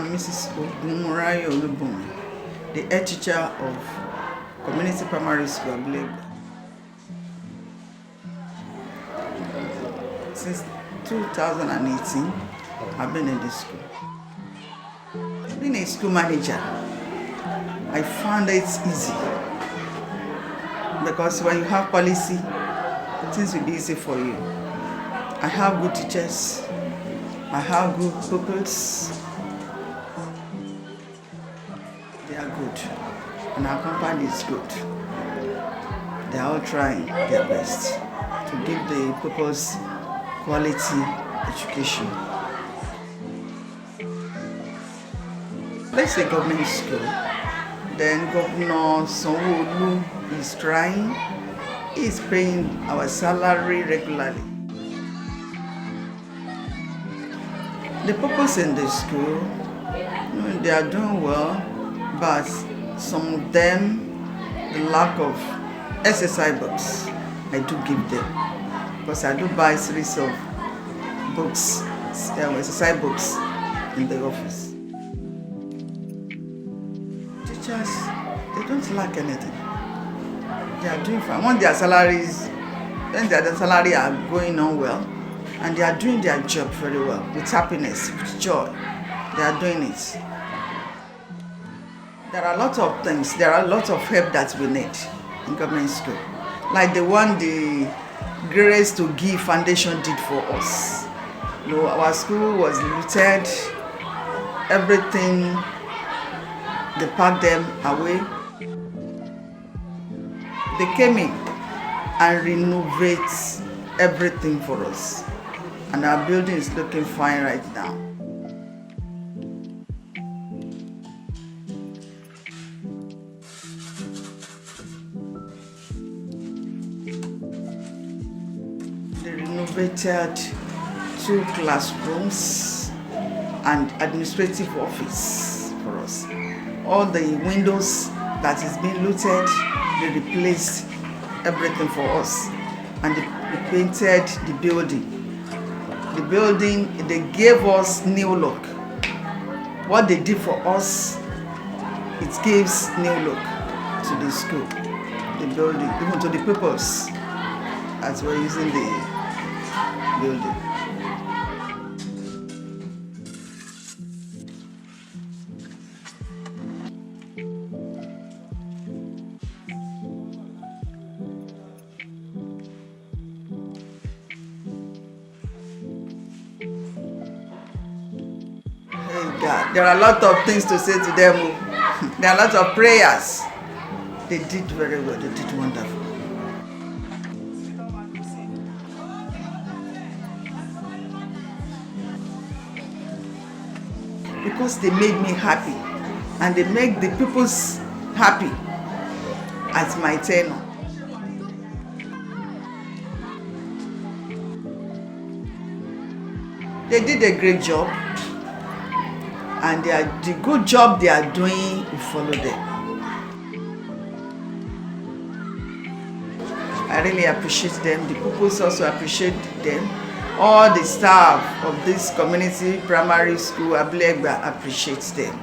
am Mrs. Ogumurayo Olubumi, the head teacher of Community Primary School, Repaint. Since 2018, I've been in this school. Being a school manager, I found it easy because when you have policy, things will be easy for you. I have good teachers, I have good pupils. They are good, and our company is good. They are all trying their best to give the pupils quality education. Let's say government school. Then Governor Sanwo-Olu is trying. He is paying our salary regularly. The pupils in the school, they are doing well, but some of them, the lack of exercise books, I do give them. Because I do buy a series of books, exercise books in the office. Teachers, they don't lack anything. They are doing fine. When their salaries, when their salary are going on well, and they are doing their job very well, with happiness, with joy, they are doing it. There are a lot of things, there are a lot of help that we need in government school. Like the one the Grace to Give Foundation did for us. You know, our school was looted, everything, they packed them away. They came in and renovated everything for us. And our building is looking fine right now. They renovated 2 classrooms and administrative office for us. All the windows that is being looted, they replaced everything for us. And they repainted the building. The building, they gave us new look. What they did for us, it gives new look to the school, the building, even to the pupils as we're using the building. God, there are a lot of things to say to them. There are a lot of prayers. They did very well. They did wonderful. Because they made me happy, and they make the people happy at my tenure. They did a great job. And the good job they are doing, we follow them. I really appreciate them. The pupils also appreciate them. All the staff of this community primary school, Ablegba, appreciates them.